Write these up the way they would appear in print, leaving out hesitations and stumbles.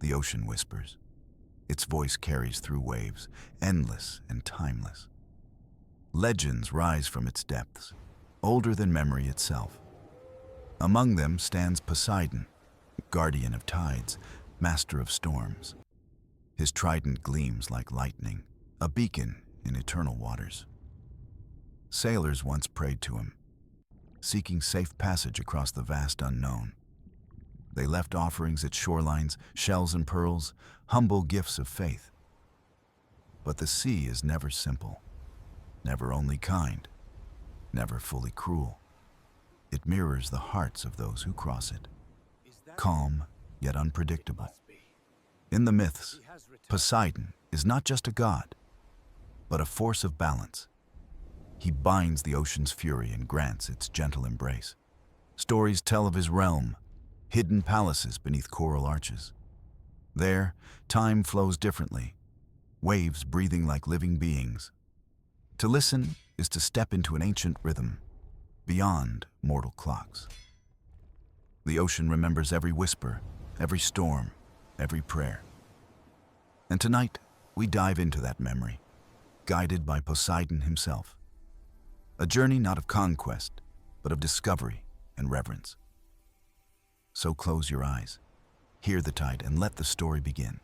the ocean whispers. Its voice carries through waves, endless and timeless. Legends rise from its depths, older than memory itself. Among them stands Poseidon, guardian of tides, master of storms. His trident gleams like lightning, a beacon in eternal waters. Sailors once prayed to him, seeking safe passage across the vast unknown. They left offerings at shorelines, shells and pearls, humble gifts of faith. But the sea is never simple, never only kind, never fully cruel. It mirrors the hearts of those who cross it, calm yet unpredictable. In the myths, Poseidon is not just a god, but a force of balance. He binds the ocean's fury and grants its gentle embrace. Stories tell of his realm, hidden palaces beneath coral arches. There, time flows differently, waves breathing like living beings. To listen is to step into an ancient rhythm, beyond mortal clocks. The ocean remembers every whisper, every storm, every prayer. And tonight, we dive into that memory, guided by Poseidon himself. A journey not of conquest, but of discovery and reverence. So close your eyes, hear the tide, and let the story begin.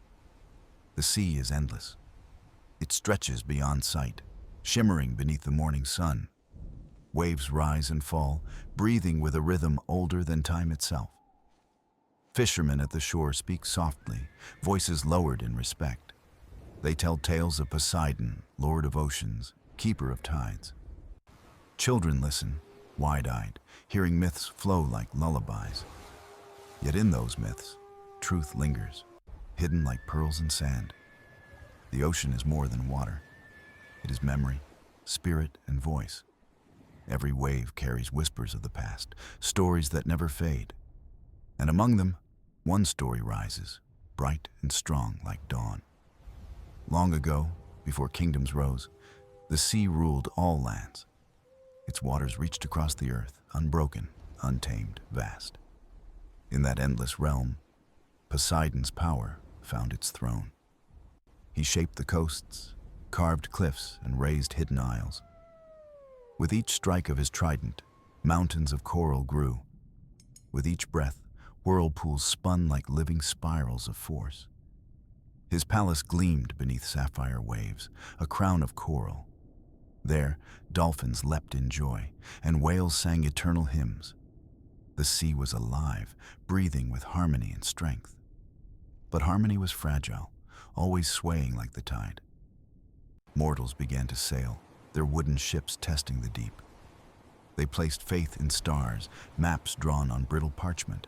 The sea is endless. It stretches beyond sight, shimmering beneath the morning sun. Waves rise and fall, breathing with a rhythm older than time itself. Fishermen at the shore speak softly, voices lowered in respect. They tell tales of Poseidon, lord of oceans, keeper of tides. Children listen, wide-eyed, hearing myths flow like lullabies. Yet in those myths, truth lingers, hidden like pearls in sand. The ocean is more than water. It is memory, spirit, and voice. Every wave carries whispers of the past, stories that never fade. And among them, one story rises, bright and strong like dawn. Long ago, before kingdoms rose, the sea ruled all lands. Its waters reached across the earth, unbroken, untamed, vast. In that endless realm, Poseidon's power found its throne. He shaped the coasts, carved cliffs, and raised hidden isles. With each strike of his trident, mountains of coral grew. With each breath, whirlpools spun like living spirals of force. His palace gleamed beneath sapphire waves, a crown of coral. There, dolphins leapt in joy, and whales sang eternal hymns. The sea was alive, breathing with harmony and strength. But harmony was fragile, always swaying like the tide. Mortals began to sail, their wooden ships testing the deep. They placed faith in stars, maps drawn on brittle parchment.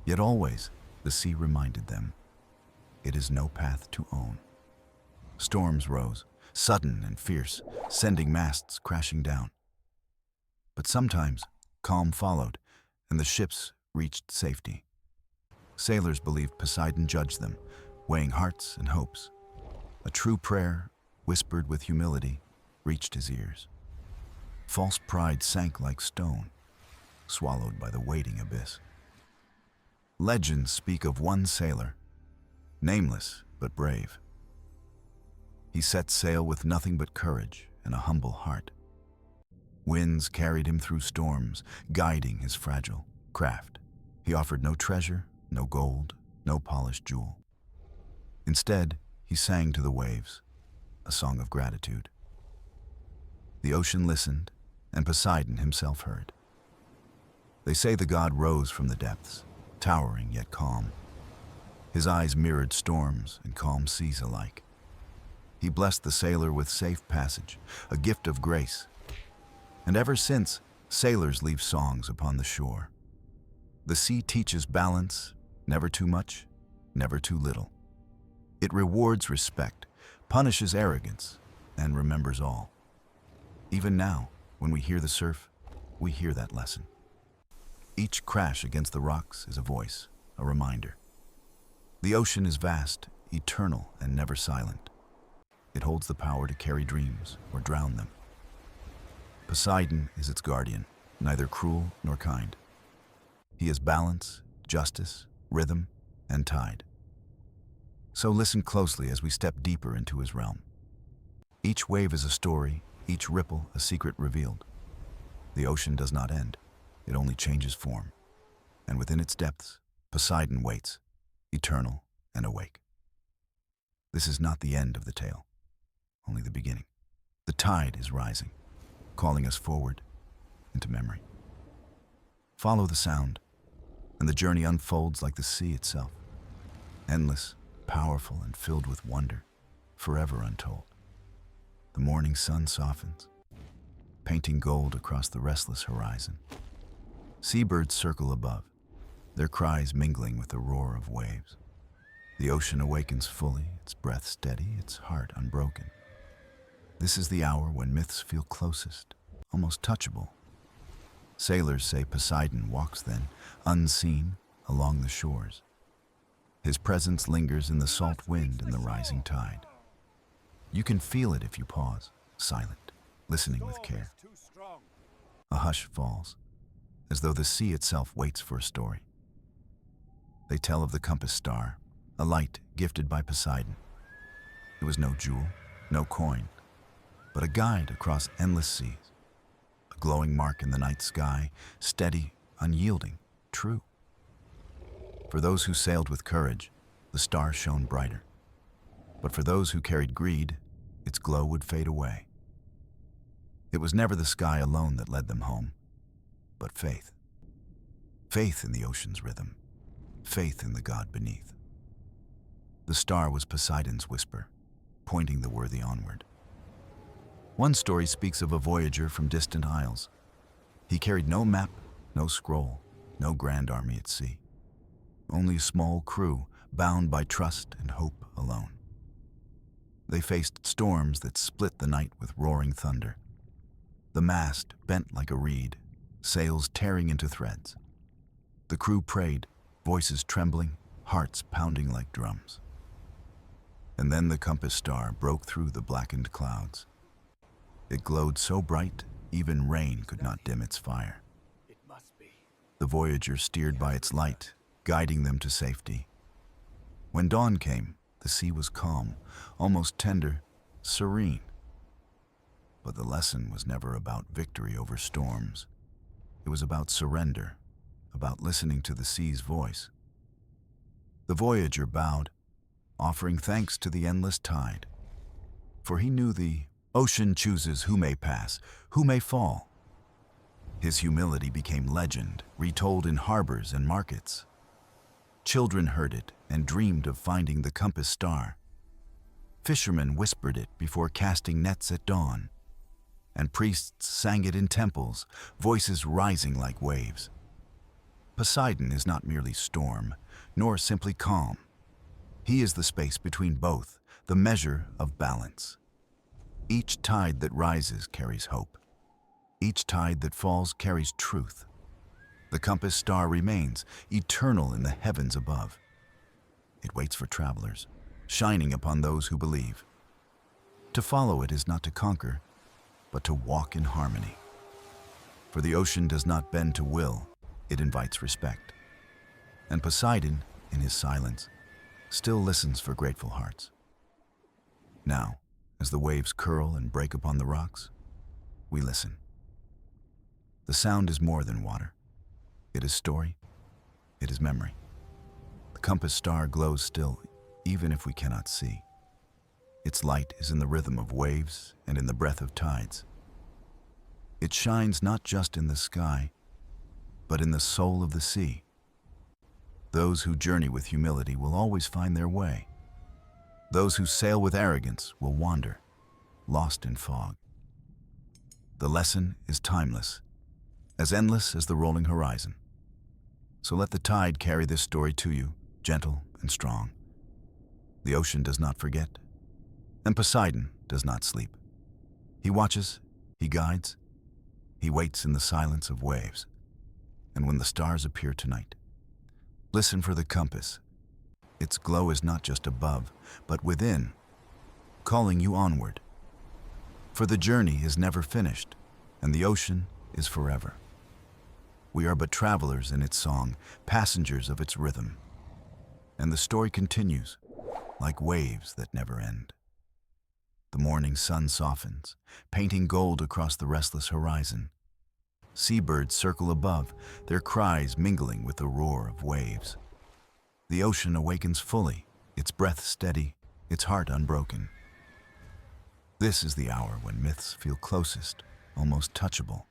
Yet always, the sea reminded them, it is no path to own. Storms rose, sudden and fierce, sending masts crashing down. But sometimes, calm followed, and the ships reached safety. Sailors believed Poseidon judged them, weighing hearts and hopes. A true prayer, whispered with humility, reached his ears. False pride sank like stone, swallowed by the waiting abyss. Legends speak of one sailor, nameless but brave. He set sail with nothing but courage and a humble heart. Winds carried him through storms, guiding his fragile craft. He offered no treasure, no gold, no polished jewel. Instead, he sang to the waves, a song of gratitude. The ocean listened, and Poseidon himself heard. They say the god rose from the depths, towering yet calm. His eyes mirrored storms and calm seas alike. He blessed the sailor with safe passage, a gift of grace. And ever since, sailors leave songs upon the shore. The sea teaches balance, never too much, never too little. It rewards respect, punishes arrogance, and remembers all. Even now, when we hear the surf, we hear that lesson. Each crash against the rocks is a voice, a reminder. The ocean is vast, eternal, and never silent. It holds the power to carry dreams or drown them. Poseidon is its guardian, neither cruel nor kind. He is balance, justice, rhythm, and tide. So listen closely as we step deeper into his realm. Each wave is a story, each ripple a secret revealed. The ocean does not end, it only changes form. And within its depths, Poseidon waits, eternal and awake. This is not the end of the tale, only the beginning. The tide is rising, calling us forward into memory. Follow the sound, and the journey unfolds like the sea itself, endless, powerful, and filled with wonder, forever untold. The morning sun softens, painting gold across the restless horizon. Seabirds circle above, their cries mingling with the roar of waves. The ocean awakens fully, its breath steady, its heart unbroken. This is the hour when myths feel closest, almost touchable. Sailors say Poseidon walks then, unseen, along the shores. His presence lingers in the salt wind and the rising tide. You can feel it if you pause, silent, listening with care. A hush falls, as though the sea itself waits for a story. They tell of the compass star, a light gifted by Poseidon. It was no jewel, no coin, but a guide across endless seas. A glowing mark in the night sky, steady, unyielding, true. For those who sailed with courage, the star shone brighter. But for those who carried greed, its glow would fade away. It was never the sky alone that led them home, but faith. Faith in the ocean's rhythm, faith in the god beneath. The star was Poseidon's whisper, pointing the worthy onward. One story speaks of a voyager from distant isles. He carried no map, no scroll, no grand army at sea. Only a small crew, bound by trust and hope alone. They faced storms that split the night with roaring thunder. The mast bent like a reed, sails tearing into threads. The crew prayed, voices trembling, hearts pounding like drums. And then the compass star broke through the blackened clouds. It glowed so bright, even rain could not dim its fire. The voyager steered by its light, guiding them to safety. When dawn came, the sea was calm, almost tender, serene. But the lesson was never about victory over storms. It was about surrender, about listening to the sea's voice. The voyager bowed, offering thanks to the endless tide. For he knew the ocean chooses who may pass, who may fall. His humility became legend, retold in harbors and markets. Children heard it and dreamed of finding the compass star. Fishermen whispered it before casting nets at dawn. And priests sang it in temples, voices rising like waves. Poseidon is not merely storm, nor simply calm. He is the space between both, the measure of balance. Each tide that rises carries hope. Each tide that falls carries truth. The compass star remains, eternal in the heavens above. It waits for travelers, shining upon those who believe. To follow it is not to conquer, but to walk in harmony. For the ocean does not bend to will, it invites respect. And Poseidon, in his silence, still listens for grateful hearts. Now, as the waves curl and break upon the rocks, we listen. The sound is more than water. It is story. It is memory. The compass star glows still, even if we cannot see. Its light is in the rhythm of waves and in the breath of tides. It shines not just in the sky, but in the soul of the sea. Those who journey with humility will always find their way. Those who sail with arrogance will wander, lost in fog. The lesson is timeless, as endless as the rolling horizon. So let the tide carry this story to you, gentle and strong. The ocean does not forget, and Poseidon does not sleep. He watches, he guides, he waits in the silence of waves. And when the stars appear tonight, listen for the compass. Its glow is not just above, but within, calling you onward. For the journey is never finished, and the ocean is forever. We are but travelers in its song, passengers of its rhythm. And the story continues, like waves that never end. The morning sun softens, painting gold across the restless horizon. Seabirds circle above, their cries mingling with the roar of waves. The ocean awakens fully, its breath steady, its heart unbroken. This is the hour when myths feel closest, almost touchable.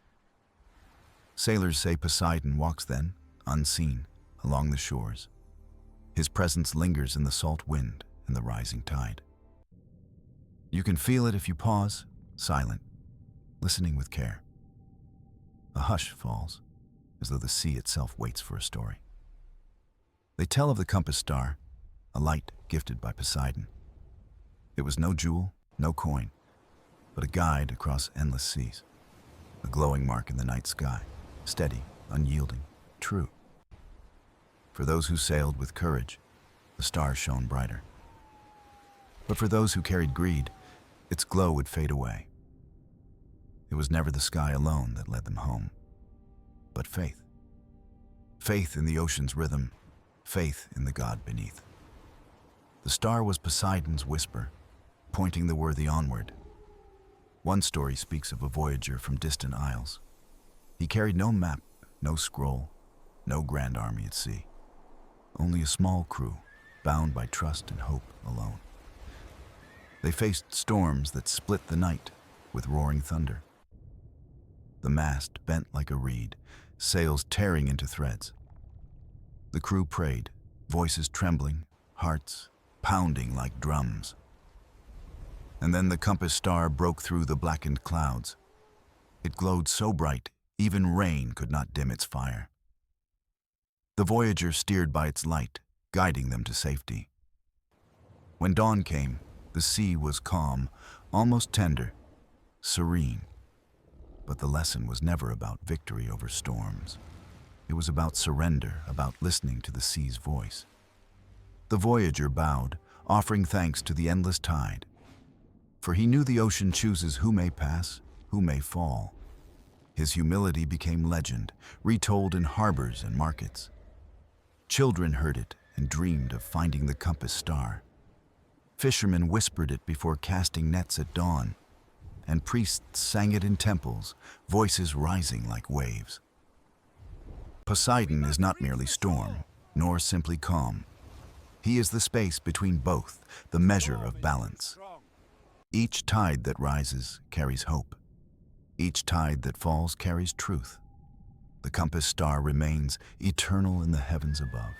Sailors say Poseidon walks then, unseen, along the shores. His presence lingers in the salt wind and the rising tide. You can feel it if you pause, silent, listening with care. A hush falls, as though the sea itself waits for a story. They tell of the compass star, a light gifted by Poseidon. It was no jewel, no coin, but a guide across endless seas, a glowing mark in the night sky, steady, unyielding, true. For those who sailed with courage, the star shone brighter. But for those who carried greed, its glow would fade away. It was never the sky alone that led them home, but faith. Faith in the ocean's rhythm, faith in the god beneath. The star was Poseidon's whisper, pointing the worthy onward. One story speaks of a voyager from distant isles. He carried no map, no scroll, no grand army at sea. Only a small crew, bound by trust and hope alone. They faced storms that split the night with roaring thunder. The mast bent like a reed, sails tearing into threads. The crew prayed, voices trembling, hearts pounding like drums. And then the compass star broke through the blackened clouds. It glowed so bright, even rain could not dim its fire. The voyager steered by its light, guiding them to safety. When dawn came, the sea was calm, almost tender, serene. But the lesson was never about victory over storms. It was about surrender, about listening to the sea's voice. The voyager bowed, offering thanks to the endless tide. For he knew the ocean chooses who may pass, who may fall. His humility became legend, retold in harbors and markets. Children heard it and dreamed of finding the compass star. Fishermen whispered it before casting nets at dawn, and priests sang it in temples, voices rising like waves. Poseidon is not merely storm, nor simply calm. He is the space between both, the measure of balance. Each tide that rises carries hope. Each tide that falls carries truth. The compass star remains eternal in the heavens above.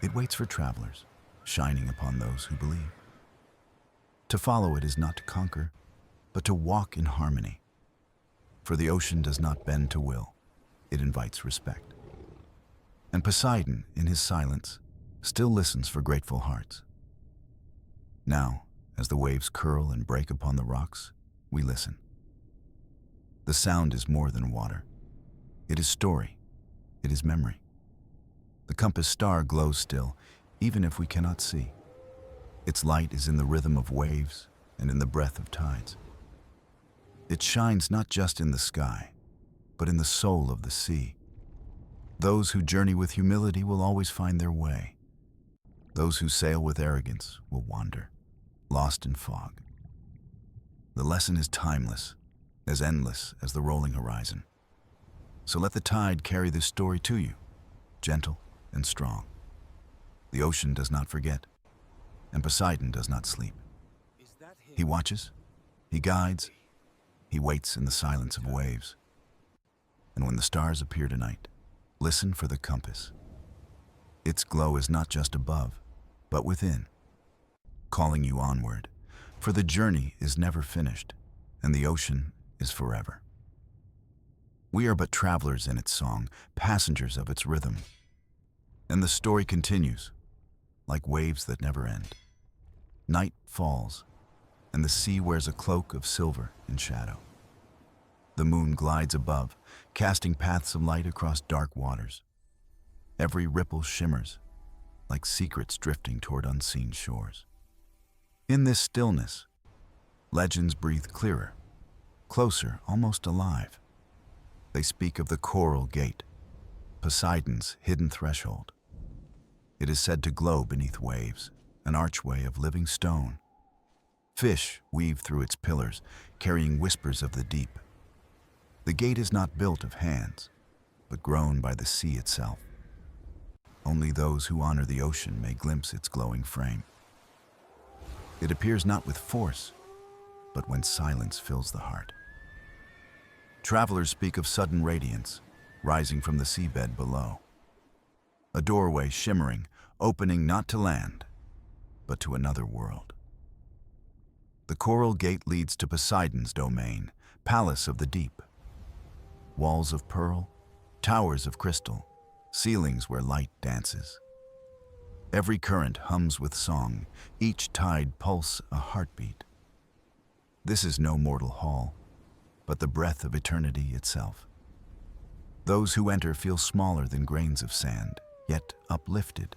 It waits for travelers, shining upon those who believe. To follow it is not to conquer, but to walk in harmony. For the ocean does not bend to will, it invites respect. And Poseidon, in his silence, still listens for grateful hearts. Now, as the waves curl and break upon the rocks, we listen. The sound is more than water. It is story. It is memory. The compass star glows still, even if we cannot see. Its light is in the rhythm of waves and in the breath of tides. It shines not just in the sky, but in the soul of the sea. Those who journey with humility will always find their way. Those who sail with arrogance will wander, lost in fog. The lesson is timeless, as endless as the rolling horizon. So let the tide carry this story to you, gentle and strong. The ocean does not forget, and Poseidon does not sleep. He watches, he guides, he waits in the silence of waves. And when the stars appear tonight, listen for the compass. Its glow is not just above, but within, calling you onward, for the journey is never finished, and the ocean is forever. We are but travelers in its song, passengers of its rhythm. And the story continues, like waves that never end. Night falls, and the sea wears a cloak of silver and shadow. The moon glides above, casting paths of light across dark waters. Every ripple shimmers, like secrets drifting toward unseen shores. In this stillness, legends breathe clearer, closer, almost alive. They speak of the coral gate, Poseidon's hidden threshold. It is said to glow beneath waves, an archway of living stone. Fish weave through its pillars, carrying whispers of the deep. The gate is not built of hands, but grown by the sea itself. Only those who honor the ocean may glimpse its glowing frame. It appears not with force, but when silence fills the heart. Travelers speak of sudden radiance, rising from the seabed below. A doorway shimmering, opening not to land, but to another world. The coral gate leads to Poseidon's domain, palace of the deep. Walls of pearl, towers of crystal, ceilings where light dances. Every current hums with song, each tide pulse a heartbeat. This is no mortal hall, but the breath of eternity itself. Those who enter feel smaller than grains of sand, yet uplifted.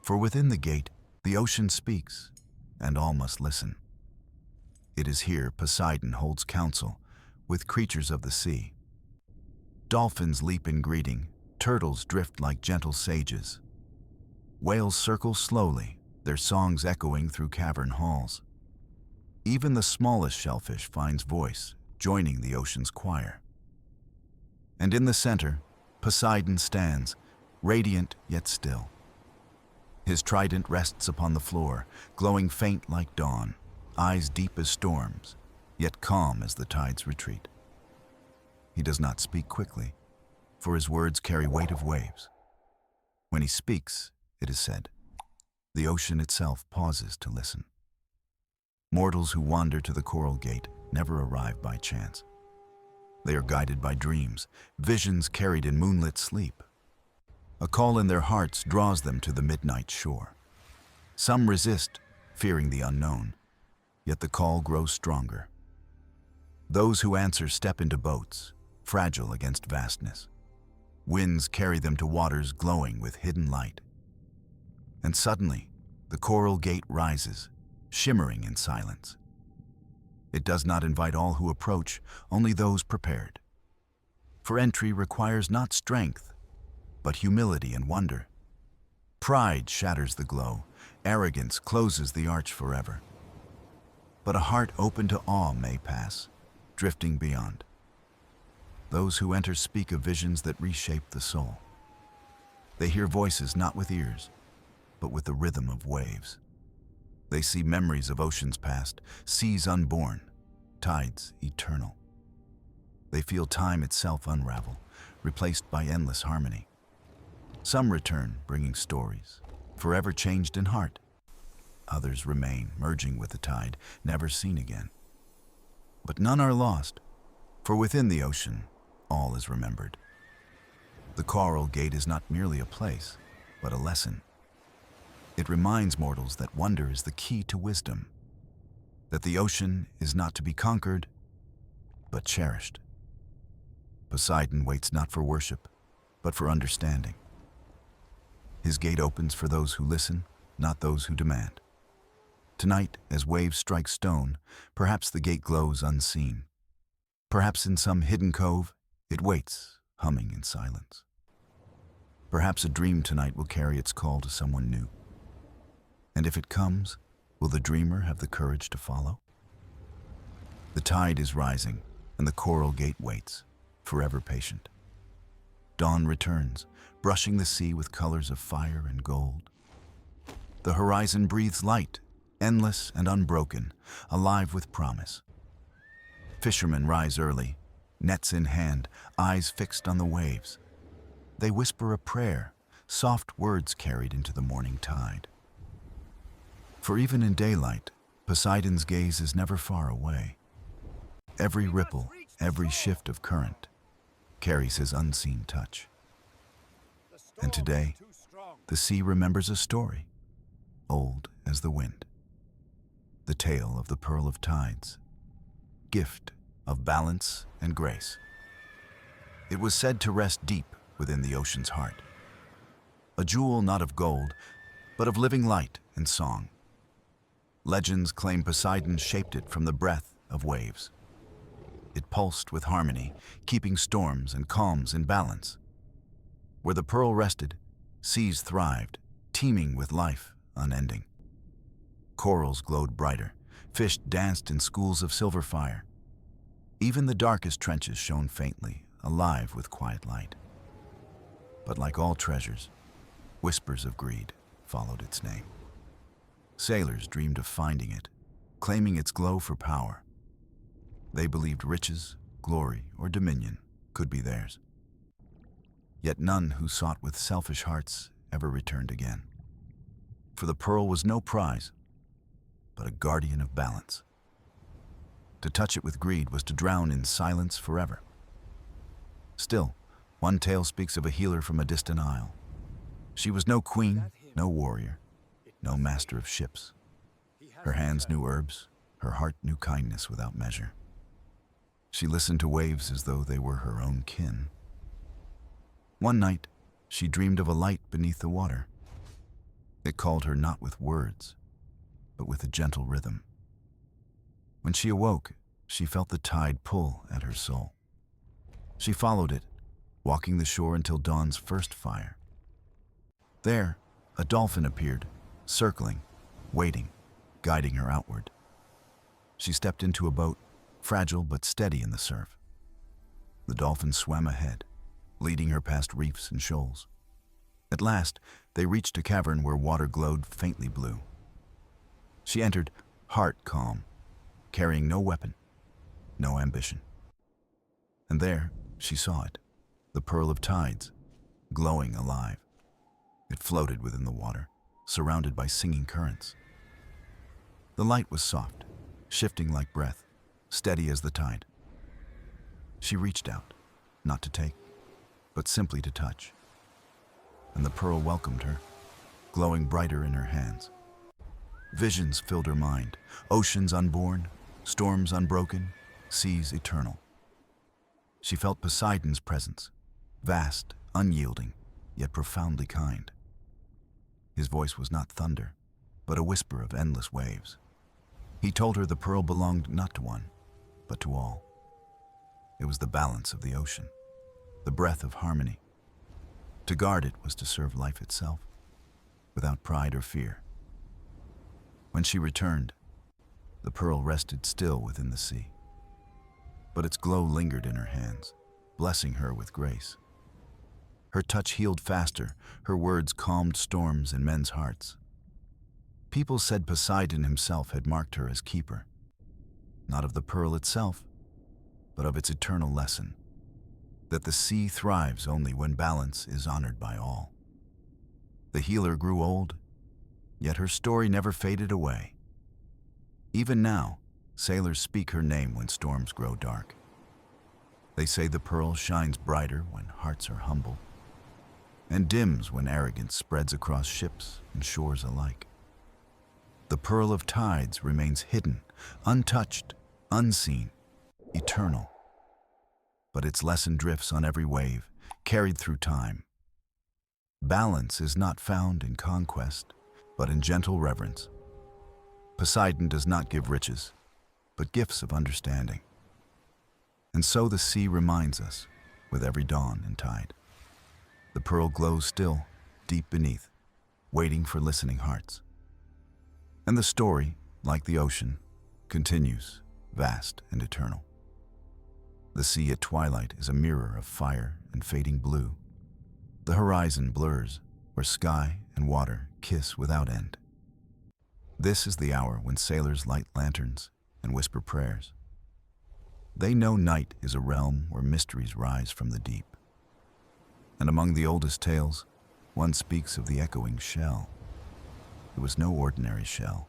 For within the gate, the ocean speaks, and all must listen. It is here Poseidon holds counsel with creatures of the sea. Dolphins leap in greeting, turtles drift like gentle sages. Whales circle slowly, their songs echoing through cavern halls. Even the smallest shellfish finds voice, joining the ocean's choir. And in the center, Poseidon stands, radiant yet still. His trident rests upon the floor, glowing faint like dawn, eyes deep as storms, yet calm as the tides retreat. He does not speak quickly, for his words carry weight of waves. When he speaks, it is said, the ocean itself pauses to listen. Mortals who wander to the coral gate never arrive by chance. They are guided by dreams, visions carried in moonlit sleep. A call in their hearts draws them to the midnight shore. Some resist, fearing the unknown, yet the call grows stronger. Those who answer step into boats, fragile against vastness. Winds carry them to waters glowing with hidden light. And suddenly, the coral gate rises, shimmering in silence. It does not invite all who approach, only those prepared. For entry requires not strength, but humility and wonder. Pride shatters the glow, arrogance closes the arch forever. But a heart open to awe may pass, drifting beyond. Those who enter speak of visions that reshape the soul. They hear voices not with ears, but with the rhythm of waves. They see memories of oceans past, seas unborn, tides eternal. They feel time itself unravel, replaced by endless harmony. Some return, bringing stories, forever changed in heart. Others remain, merging with the tide, never seen again. But none are lost, for within the ocean, all is remembered. The coral gate is not merely a place, but a lesson. It reminds mortals that wonder is the key to wisdom, that the ocean is not to be conquered, but cherished. Poseidon waits not for worship, but for understanding. His gate opens for those who listen, not those who demand. Tonight, as waves strike stone, perhaps the gate glows unseen. Perhaps in some hidden cove, it waits, humming in silence. Perhaps a dream tonight will carry its call to someone new. And if it comes, will the dreamer have the courage to follow? The tide is rising, and the coral gate waits, forever patient. Dawn returns, brushing the sea with colors of fire and gold. The horizon breathes light, endless and unbroken, alive with promise. Fishermen rise early, nets in hand, eyes fixed on the waves. They whisper a prayer, soft words carried into the morning tide. For even in daylight, Poseidon's gaze is never far away. Every ripple, every shift of current carries his unseen touch. And today, the sea remembers a story, old as the wind. The tale of the pearl of tides, gift of balance and grace. It was said to rest deep within the ocean's heart. A jewel not of gold, but of living light and song. Legends claim Poseidon shaped it from the breath of waves. It pulsed with harmony, keeping storms and calms in balance. Where the pearl rested, seas thrived, teeming with life unending. Corals glowed brighter. Fish danced in schools of silver fire. Even the darkest trenches shone faintly, alive with quiet light. But like all treasures, whispers of greed followed its name. Sailors dreamed of finding it, claiming its glow for power. They believed riches, glory, or dominion could be theirs. Yet none who sought with selfish hearts ever returned again. For the pearl was no prize, but a guardian of balance. To touch it with greed was to drown in silence forever. Still, one tale speaks of a healer from a distant isle. She was no queen, no warrior, no master of ships. Her hands knew herbs, her heart knew kindness without measure. She listened to waves as though they were her own kin. One night, she dreamed of a light beneath the water. It called her not with words, but with a gentle rhythm. When she awoke, she felt the tide pull at her soul. She followed it, walking the shore until dawn's first fire. There, a dolphin appeared, circling, waiting, guiding her outward. She stepped into a boat, fragile but steady in the surf. The dolphin swam ahead, leading her past reefs and shoals. At last, they reached a cavern where water glowed faintly blue. She entered, heart calm, carrying no weapon, no ambition. And there, she saw it, the pearl of tides, glowing alive. It floated within the water, surrounded by singing currents. The light was soft, shifting like breath, steady as the tide. She reached out, not to take, but simply to touch. And the pearl welcomed her, glowing brighter in her hands. Visions filled her mind, oceans unborn, storms unbroken, seas eternal. She felt Poseidon's presence, vast, unyielding, yet profoundly kind. His voice was not thunder, but a whisper of endless waves. He told her the pearl belonged not to one, but to all. It was the balance of the ocean, the breath of harmony. To guard it was to serve life itself, without pride or fear. When she returned, the pearl rested still within the sea. But its glow lingered in her hands, blessing her with grace. Her touch healed faster, her words calmed storms in men's hearts. People said Poseidon himself had marked her as keeper, not of the pearl itself, but of its eternal lesson, that the sea thrives only when balance is honored by all. The healer grew old, yet her story never faded away. Even now, sailors speak her name when storms grow dark. They say the pearl shines brighter when hearts are humble, and dims when arrogance spreads across ships and shores alike. The pearl of tides remains hidden, untouched, unseen, eternal. But its lesson drifts on every wave, carried through time. Balance is not found in conquest, but in gentle reverence. Poseidon does not give riches, but gifts of understanding. And so the sea reminds us, with every dawn and tide. The pearl glows still, deep beneath, waiting for listening hearts. And the story, like the ocean, continues, vast and eternal. The sea at twilight is a mirror of fire and fading blue. The horizon blurs, where sky and water kiss without end. This is the hour when sailors light lanterns and whisper prayers. They know night is a realm where mysteries rise from the deep. And among the oldest tales, one speaks of the echoing shell. It was no ordinary shell,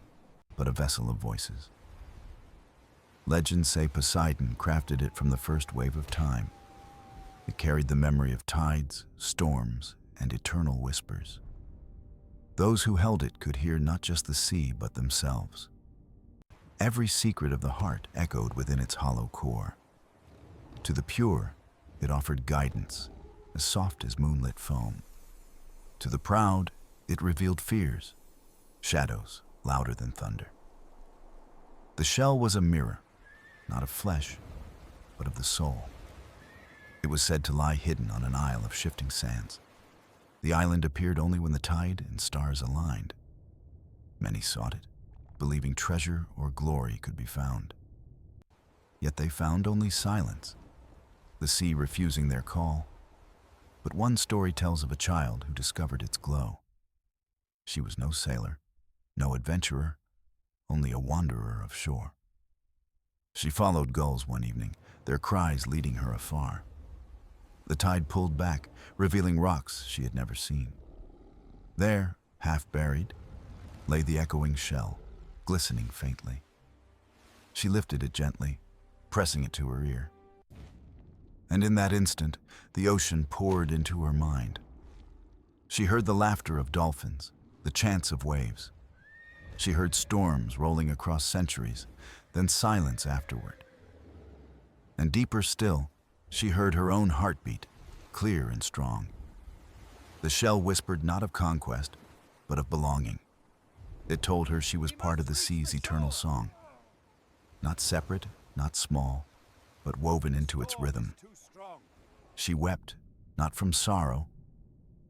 but a vessel of voices. Legends say Poseidon crafted it from the first wave of time. It carried the memory of tides, storms, and eternal whispers. Those who held it could hear not just the sea, but themselves. Every secret of the heart echoed within its hollow core. To the pure, it offered guidance, as soft as moonlit foam. To the proud, it revealed fears, shadows louder than thunder. The shell was a mirror, not of flesh, but of the soul. It was said to lie hidden on an isle of shifting sands. The island appeared only when the tide and stars aligned. Many sought it, believing treasure or glory could be found. Yet they found only silence, the sea refusing their call. But one story tells of a child who discovered its glow. She was no sailor, no adventurer, only a wanderer of shore. She followed gulls one evening, their cries leading her afar. The tide pulled back, revealing rocks she had never seen. There, half buried, lay the echoing shell, glistening faintly. She lifted it gently, pressing it to her ear. And in that instant, the ocean poured into her mind. She heard the laughter of dolphins, the chants of waves. She heard storms rolling across centuries, then silence afterward. And deeper still, she heard her own heartbeat, clear and strong. The shell whispered not of conquest, but of belonging. It told her she was part of the sea's eternal song. Not separate, not small, but woven into its rhythm. She wept, not from sorrow,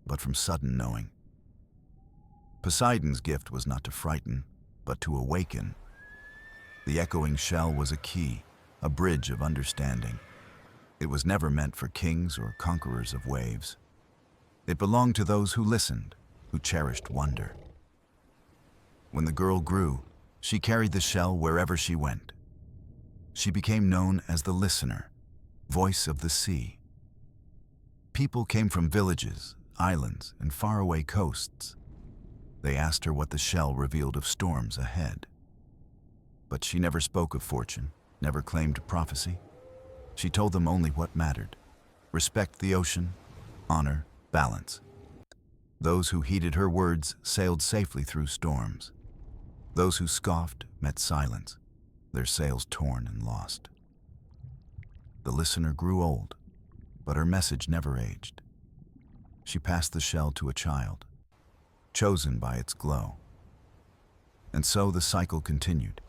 but from sudden knowing. Poseidon's gift was not to frighten, but to awaken. The echoing shell was a key, a bridge of understanding. It was never meant for kings or conquerors of waves. It belonged to those who listened, who cherished wonder. When the girl grew, she carried the shell wherever she went. She became known as the listener, voice of the sea. People came from villages, islands, and faraway coasts. They asked her what the shell revealed of storms ahead. But she never spoke of fortune, never claimed prophecy. She told them only what mattered: respect the ocean, honor, balance. Those who heeded her words sailed safely through storms. Those who scoffed met silence, their sails torn and lost. The listener grew old, but her message never aged. She passed the shell to a child, chosen by its glow. And so the cycle continued,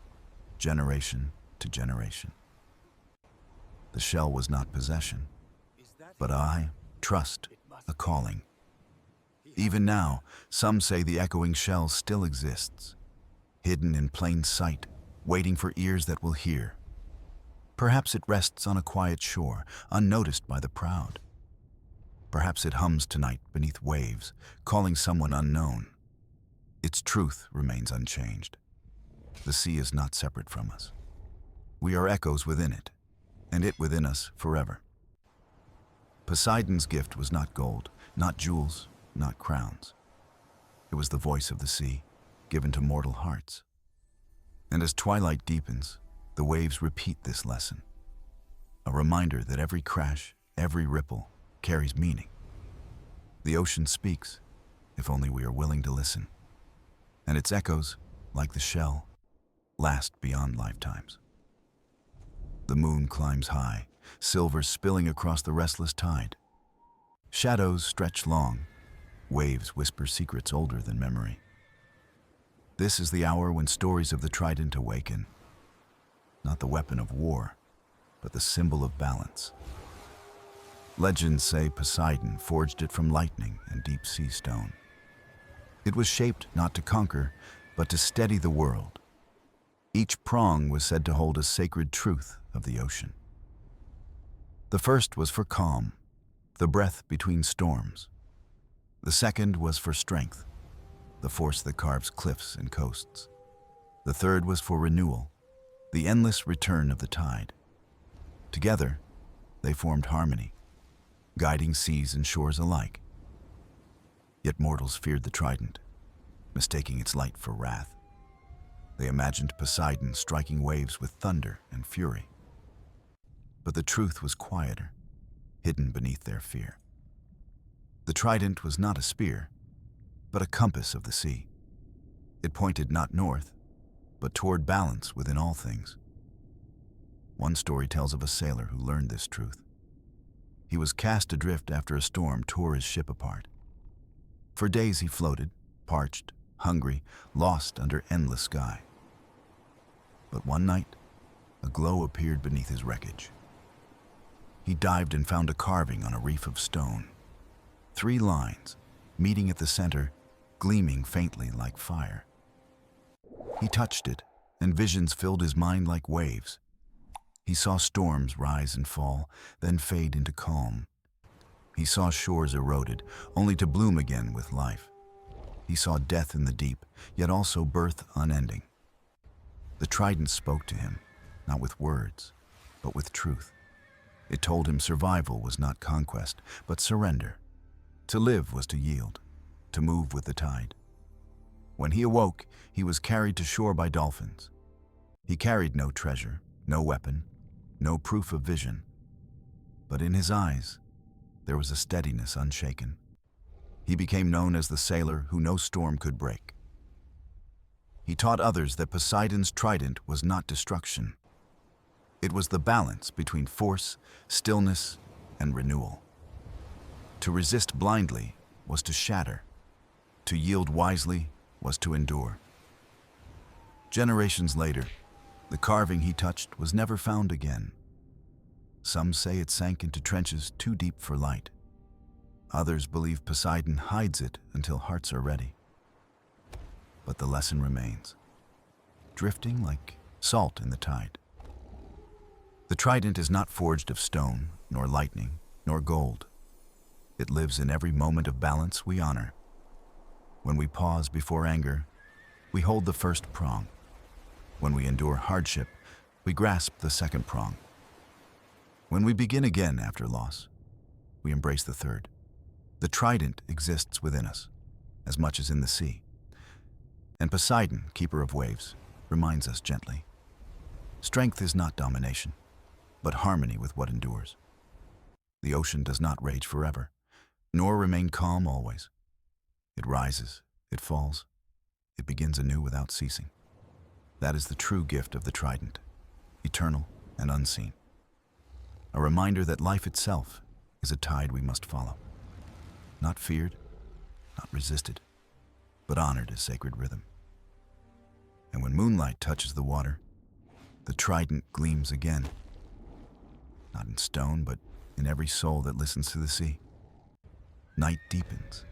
generation to generation. The shell was not possession, but trust, a calling. Even now, some say the echoing shell still exists, hidden in plain sight, waiting for ears that will hear. Perhaps it rests on a quiet shore, unnoticed by the proud. Perhaps it hums tonight beneath waves, calling someone unknown. Its truth remains unchanged. The sea is not separate from us. We are echoes within it, and it within us forever. Poseidon's gift was not gold, not jewels, not crowns. It was the voice of the sea, given to mortal hearts. And as twilight deepens, the waves repeat this lesson, a reminder that every crash, every ripple, carries meaning. The ocean speaks, if only we are willing to listen. And its echoes, like the shell, last beyond lifetimes. The moon climbs high, silver spilling across the restless tide. Shadows stretch long, waves whisper secrets older than memory. This is the hour when stories of the trident awaken, not the weapon of war, but the symbol of balance. Legends say Poseidon forged it from lightning and deep sea stone. It was shaped not to conquer, but to steady the world. Each prong was said to hold a sacred truth of the ocean. The first was for calm, the breath between storms. The second was for strength, the force that carves cliffs and coasts. The third was for renewal, the endless return of the tide. Together, they formed harmony, guiding seas and shores alike. Yet mortals feared the trident, mistaking its light for wrath. They imagined Poseidon striking waves with thunder and fury. But the truth was quieter, hidden beneath their fear. The trident was not a spear, but a compass of the sea. It pointed not north, but toward balance within all things. One story tells of a sailor who learned this truth. He was cast adrift after a storm tore his ship apart. For days he floated, parched, hungry, lost under endless sky. But one night, a glow appeared beneath his wreckage. He dived and found a carving on a reef of stone. 3 lines, meeting at the center, gleaming faintly like fire. He touched it, and visions filled his mind like waves. He saw storms rise and fall, then fade into calm. He saw shores eroded, only to bloom again with life. He saw death in the deep, yet also birth unending. The trident spoke to him, not with words, but with truth. It told him survival was not conquest, but surrender. To live was to yield, to move with the tide. When he awoke, he was carried to shore by dolphins. He carried no treasure, no weapon, no proof of vision. But in his eyes, there was a steadiness unshaken. He became known as the sailor who no storm could break. He taught others that Poseidon's trident was not destruction. It was the balance between force, stillness, and renewal. To resist blindly was to shatter. To yield wisely was to endure. Generations later, the carving he touched was never found again. Some say it sank into trenches too deep for light. Others believe Poseidon hides it until hearts are ready. But the lesson remains, drifting like salt in the tide. The trident is not forged of stone, nor lightning, nor gold. It lives in every moment of balance we honor. When we pause before anger, we hold the first prong. When we endure hardship, we grasp the second prong. When we begin again after loss, we embrace the third. The trident exists within us, as much as in the sea. And Poseidon, keeper of waves, reminds us gently. Strength is not domination, but harmony with what endures. The ocean does not rage forever, nor remain calm always. It rises, it falls, it begins anew without ceasing. That is the true gift of the trident, eternal and unseen. A reminder that life itself is a tide we must follow. Not feared, not resisted, but honored as sacred rhythm. And when moonlight touches the water, the trident gleams again. Not in stone, but in every soul that listens to the sea. Night deepens,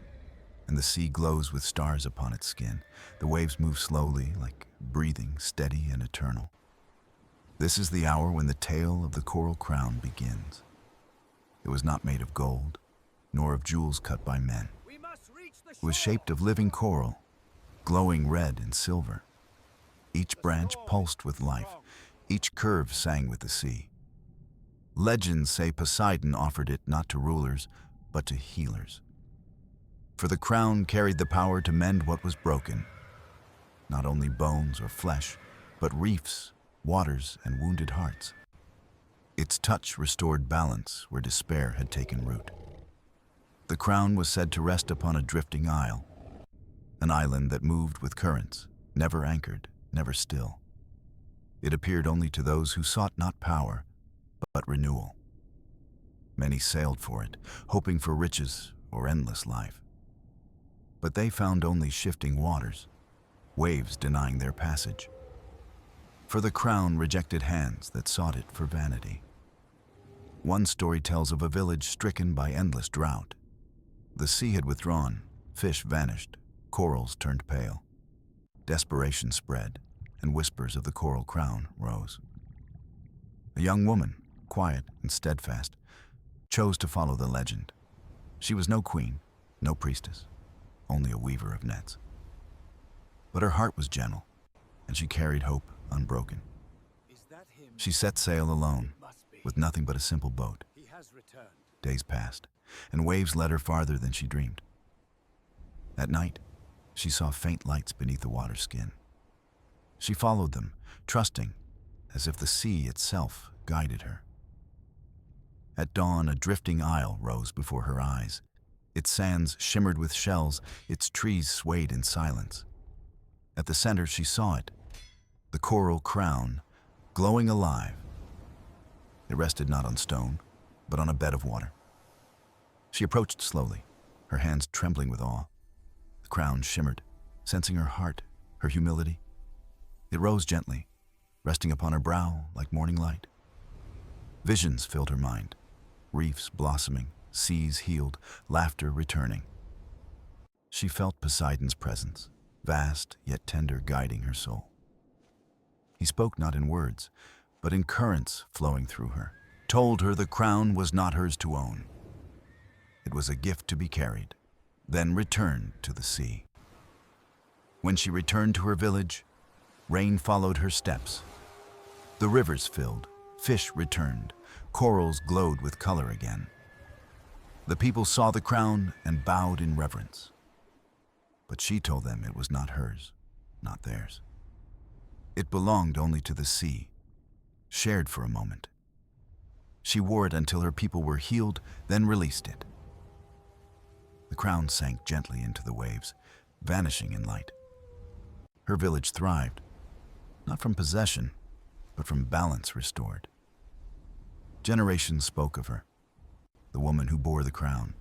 and the sea glows with stars upon its skin. The waves move slowly, like breathing, steady and eternal. This is the hour when the tale of the coral crown begins. It was not made of gold, nor of jewels cut by men. It was shaped of living coral, glowing red and silver. Each branch pulsed with life, each curve sang with the sea. Legends say Poseidon offered it not to rulers, but to healers. For the crown carried the power to mend what was broken, not only bones or flesh, but reefs, waters, and wounded hearts. Its touch restored balance where despair had taken root. The crown was said to rest upon a drifting isle, an island that moved with currents, never anchored, never still. It appeared only to those who sought not power, but renewal. Many sailed for it, hoping for riches or endless life. But they found only shifting waters, waves denying their passage. For the crown rejected hands that sought it for vanity. One story tells of a village stricken by endless drought. The sea had withdrawn, fish vanished, corals turned pale. Desperation spread, and whispers of the coral crown rose. A young woman, quiet and steadfast, chose to follow the legend. She was no queen, no priestess, only a weaver of nets. But her heart was gentle, and she carried hope unbroken. She set sail alone, with nothing but a simple boat. Days passed, and waves led her farther than she dreamed. At night, she saw faint lights beneath the water's skin. She followed them, trusting, as if the sea itself guided her. At dawn, a drifting isle rose before her eyes. Its sands shimmered with shells, its trees swayed in silence. At the center, she saw it, the coral crown, glowing alive. It rested not on stone, but on a bed of water. She approached slowly, her hands trembling with awe. The crown shimmered, sensing her heart, her humility. It rose gently, resting upon her brow like morning light. Visions filled her mind, reefs blossoming, seas healed, laughter returning. She felt Poseidon's presence, vast yet tender, guiding her soul. He spoke not in words, but in currents flowing through her, told her the crown was not hers to own. It was a gift to be carried, then returned to the sea. When she returned to her village, rain followed her steps. The rivers filled, fish returned, corals glowed with color again. The people saw the crown and bowed in reverence. But she told them it was not hers, not theirs. It belonged only to the sea, shared for a moment. She wore it until her people were healed, then released it. The crown sank gently into the waves, vanishing in light. Her village thrived, not from possession, but from balance restored. Generations spoke of her, the woman who bore the crown,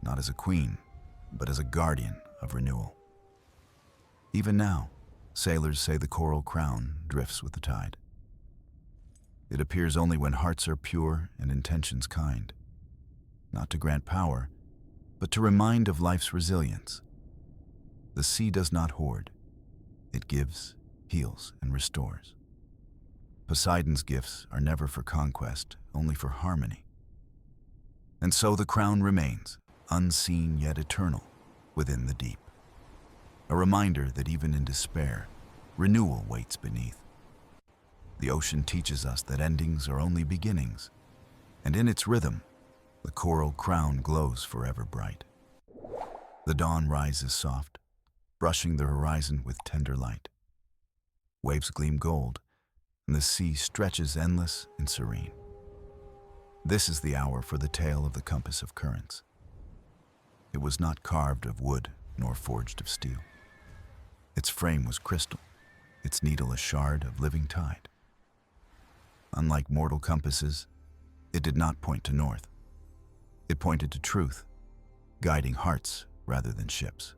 not as a queen, but as a guardian of renewal. Even now, sailors say the coral crown drifts with the tide. It appears only when hearts are pure and intentions kind, not to grant power, but to remind of life's resilience. The sea does not hoard. It gives, heals, and restores. Poseidon's gifts are never for conquest, only for harmony. And so the crown remains, unseen yet eternal, within the deep. A reminder that even in despair, renewal waits beneath. The ocean teaches us that endings are only beginnings, and in its rhythm, the coral crown glows forever bright. The dawn rises soft, brushing the horizon with tender light. Waves gleam gold, and the sea stretches endless and serene. This is the hour for the tale of the compass of currents. It was not carved of wood nor forged of steel. Its frame was crystal, its needle a shard of living tide. Unlike mortal compasses, it did not point to north. It pointed to truth, guiding hearts rather than ships.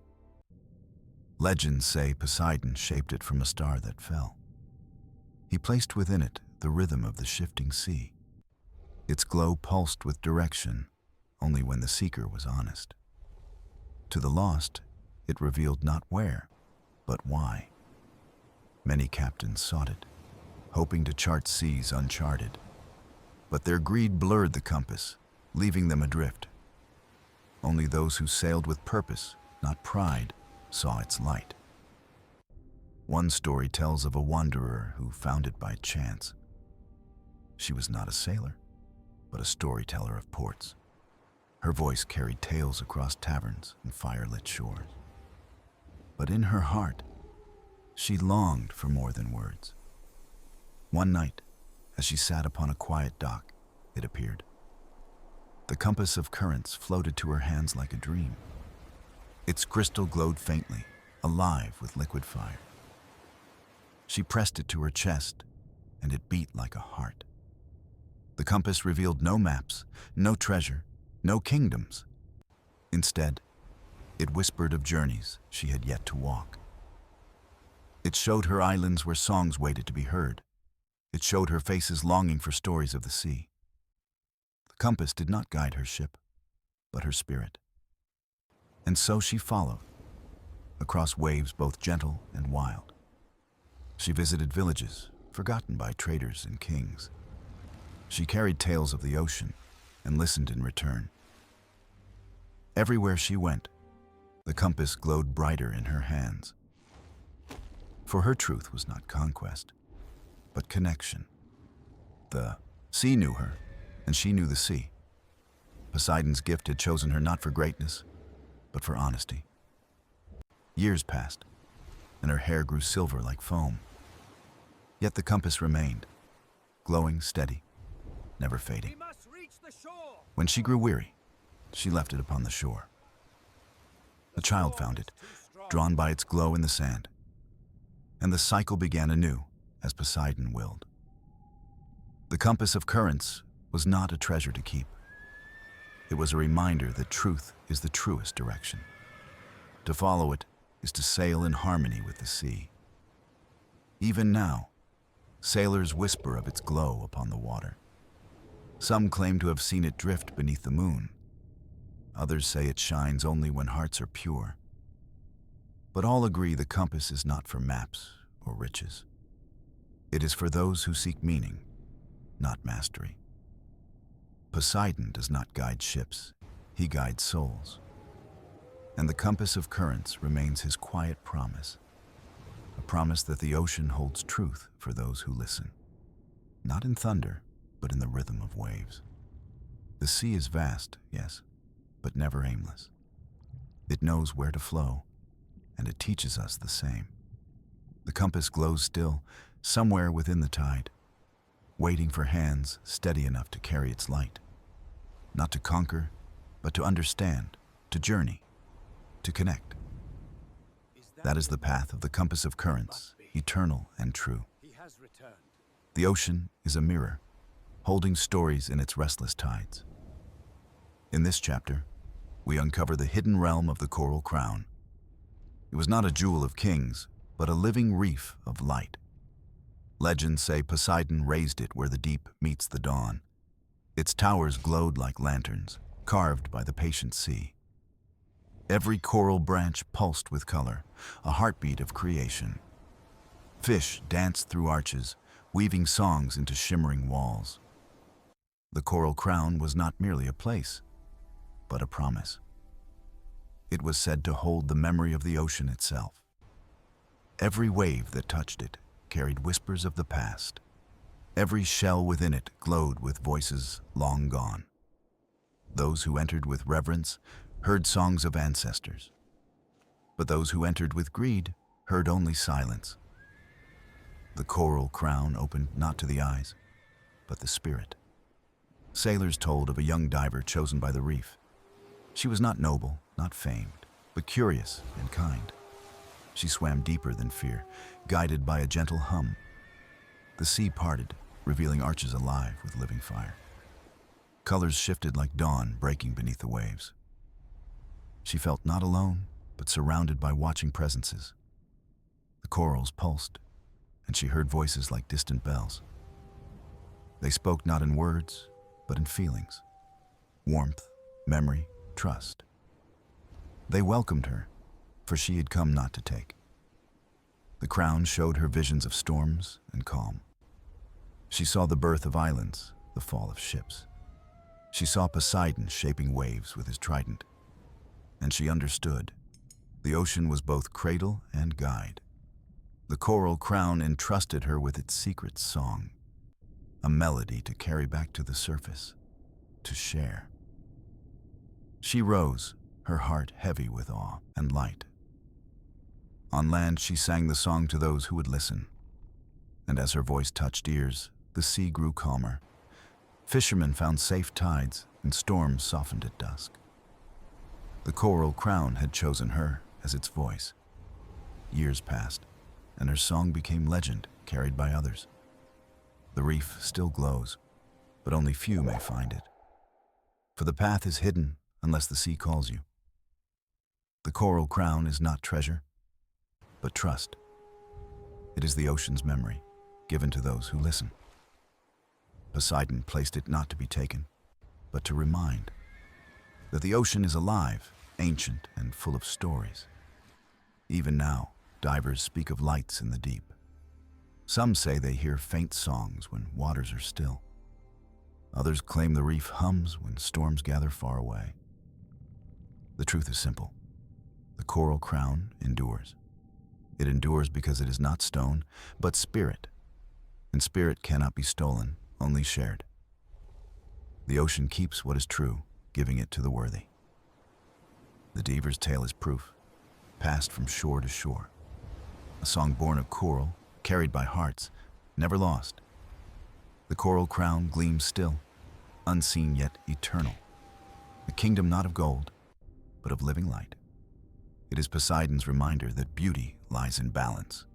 Legends say Poseidon shaped it from a star that fell. He placed within it the rhythm of the shifting sea. Its glow pulsed with direction only when the seeker was honest. To the lost, it revealed not where, but why. Many captains sought it, hoping to chart seas uncharted. But their greed blurred the compass, leaving them adrift. Only those who sailed with purpose, not pride, saw its light. One story tells of a wanderer who found it by chance. She was not a sailor, but a storyteller of ports. Her voice carried tales across taverns and firelit shores. But in her heart, she longed for more than words. One night, as she sat upon a quiet dock, it appeared. The compass of currents floated to her hands like a dream. Its crystal glowed faintly, alive with liquid fire. She pressed it to her chest, and it beat like a heart. The compass revealed no maps, no treasure, no kingdoms. Instead, it whispered of journeys she had yet to walk. It showed her islands where songs waited to be heard. It showed her faces longing for stories of the sea. The compass did not guide her ship, but her spirit. And so she followed, across waves both gentle and wild. She visited villages, forgotten by traders and kings. She carried tales of the ocean and listened in return. Everywhere she went, the compass glowed brighter in her hands. For her truth was not conquest, but connection. The sea knew her, and she knew the sea. Poseidon's gift had chosen her not for greatness, but for honesty. Years passed, and her hair grew silver like foam. Yet the compass remained, glowing steady, never fading. We must reach the shore. When she grew weary, she left it upon the shore. A child found it, drawn by its glow in the sand. And the cycle began anew, as Poseidon willed. The compass of currents was not a treasure to keep. It was a reminder that truth is the truest direction. To follow it is to sail in harmony with the sea. Even now, sailors whisper of its glow upon the water. Some claim to have seen it drift beneath the moon. Others say it shines only when hearts are pure. But all agree the compass is not for maps or riches. It is for those who seek meaning, not mastery. Poseidon does not guide ships, he guides souls. And the compass of currents remains his quiet promise, a promise that the ocean holds truth for those who listen, not in thunder, but in the rhythm of waves. The sea is vast, yes, but never aimless. It knows where to flow, and it teaches us the same. The compass glows still, somewhere within the tide, waiting for hands steady enough to carry its light. Not to conquer, but to understand, to journey, to connect. That is the path of the compass of currents, eternal and true. The ocean is a mirror, holding stories in its restless tides. In this chapter, we uncover the hidden realm of the coral crown. It was not a jewel of kings, but a living reef of light. Legends say Poseidon raised it where the deep meets the dawn. Its towers glowed like lanterns, carved by the patient sea. Every coral branch pulsed with color, a heartbeat of creation. Fish danced through arches, weaving songs into shimmering walls. The coral crown was not merely a place, but a promise. It was said to hold the memory of the ocean itself. Every wave that touched it carried whispers of the past. Every shell within it glowed with voices long gone. Those who entered with reverence heard songs of ancestors. But those who entered with greed heard only silence. The coral crown opened not to the eyes, but the spirit. Sailors told of a young diver chosen by the reef. She was not noble, not famed, but curious and kind. She swam deeper than fear, guided by a gentle hum. The sea parted, revealing arches alive with living fire. Colors shifted like dawn breaking beneath the waves. She felt not alone, but surrounded by watching presences. The corals pulsed, and she heard voices like distant bells. They spoke not in words, but in feelings. Warmth, memory, trust. They welcomed her, for she had come not to take. The crown showed her visions of storms and calm. She saw the birth of islands, the fall of ships. She saw Poseidon shaping waves with his trident. And she understood. The ocean was both cradle and guide. The coral crown entrusted her with its secret song, a melody to carry back to the surface, to share. She rose, her heart heavy with awe and light. On land, she sang the song to those who would listen. And as her voice touched ears, the sea grew calmer. Fishermen found safe tides, and storms softened at dusk. The coral crown had chosen her as its voice. Years passed, and her song became legend, carried by others. The reef still glows, but only few may find it. For the path is hidden unless the sea calls you. The coral crown is not treasure, but trust. It is the ocean's memory, given to those who listen. Poseidon placed it not to be taken, but to remind that the ocean is alive, ancient, and full of stories. Even now, divers speak of lights in the deep. Some say they hear faint songs when waters are still. Others claim the reef hums when storms gather far away. The truth is simple. The coral crown endures. It endures because it is not stone, but spirit. And spirit cannot be stolen, only shared. The ocean keeps what is true, giving it to the worthy. The diver's tale is proof, passed from shore to shore. A song born of coral, carried by hearts, never lost. The coral crown gleams still, unseen yet eternal. A kingdom not of gold, but of living light. It is Poseidon's reminder that beauty lies in balance,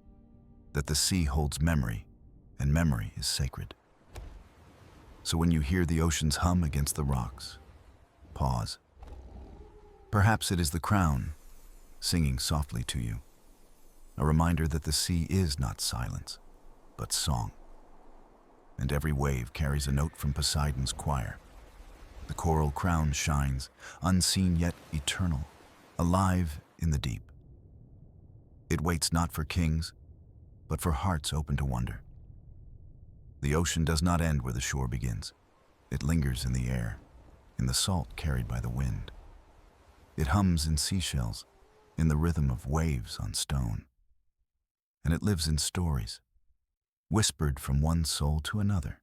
that the sea holds memory, and memory is sacred. So when you hear the ocean's hum against the rocks, pause. Perhaps it is the crown singing softly to you, a reminder that the sea is not silence, but song. And every wave carries a note from Poseidon's choir. The coral crown shines, unseen yet eternal, alive in the deep. It waits not for kings, but for hearts open to wonder. The ocean does not end where the shore begins. It lingers in the air, in the salt carried by the wind. It hums in seashells, in the rhythm of waves on stone. And it lives in stories, whispered from one soul to another.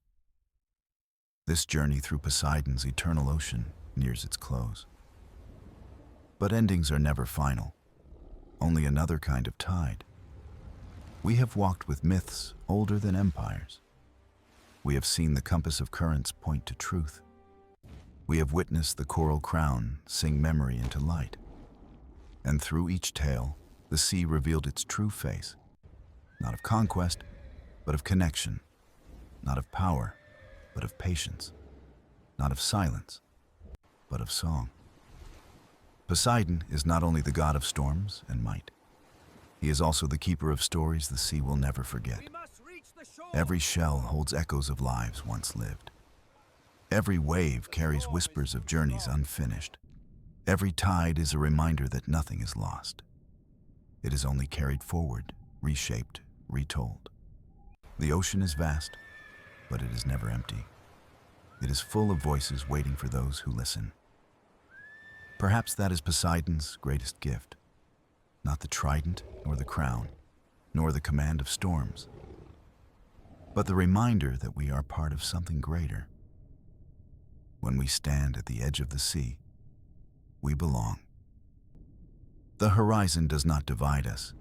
This journey through Poseidon's eternal ocean nears its close. But endings are never final, only another kind of tide. We have walked with myths older than empires. We have seen the compass of currents point to truth. We have witnessed the coral crown sing memory into light. And through each tale, the sea revealed its true face, not of conquest, but of connection, not of power, but of patience, not of silence, but of song. Poseidon is not only the god of storms and might. He is also the keeper of stories the sea will never forget. Every shell holds echoes of lives once lived. Every wave carries whispers of journeys unfinished. Every tide is a reminder that nothing is lost. It is only carried forward, reshaped, retold. The ocean is vast, but it is never empty. It is full of voices waiting for those who listen. Perhaps that is Poseidon's greatest gift. Not the trident, nor the crown, nor the command of storms, but the reminder that we are part of something greater. When we stand at the edge of the sea, we belong. The horizon does not divide us.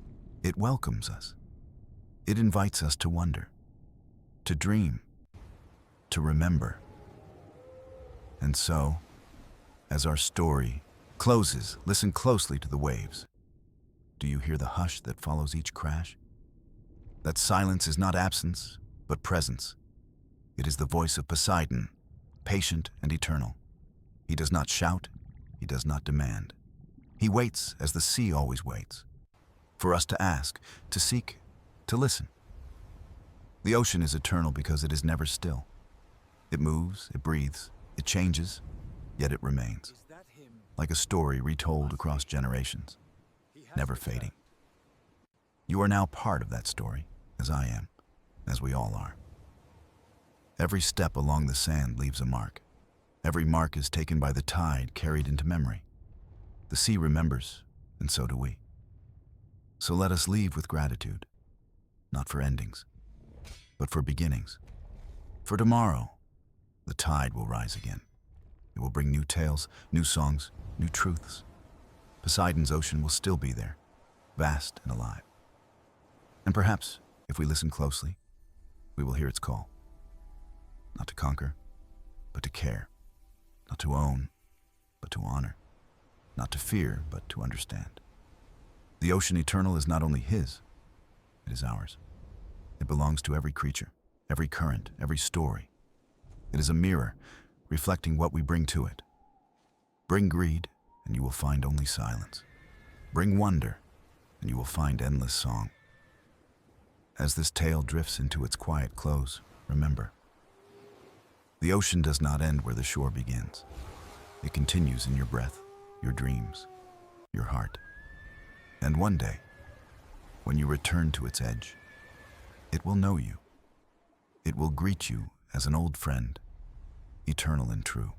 It welcomes us. It invites us to wonder, to dream, to remember. And so, as our story closes, listen closely to the waves. Do you hear the hush that follows each crash? That silence is not absence, but presence. It is the voice of Poseidon, patient and eternal. He does not shout, he does not demand. He waits as the sea always waits, for us to ask, to seek, to listen. The ocean is eternal because it is never still. It moves, it breathes, it changes, yet it remains, like a story retold across generations, never fading. You are now part of that story, as I am, as we all are. Every step along the sand leaves a mark. Every mark is taken by the tide carried into memory. The sea remembers, and so do we. So let us leave with gratitude, not for endings, but for beginnings. For tomorrow, the tide will rise again. It will bring new tales, new songs, new truths. Poseidon's ocean will still be there, vast and alive. And perhaps, if we listen closely, we will hear its call. Not to conquer, but to care. Not to own, but to honor. Not to fear, but to understand. The ocean eternal is not only his, it is ours. It belongs to every creature, every current, every story. It is a mirror, reflecting what we bring to it. Bring greed, and you will find only silence. Bring wonder, and you will find endless song. As this tale drifts into its quiet close, remember, the ocean does not end where the shore begins. It continues in your breath, your dreams, your heart. And one day, when you return to its edge, it will know you. It will greet you as an old friend, eternal and true.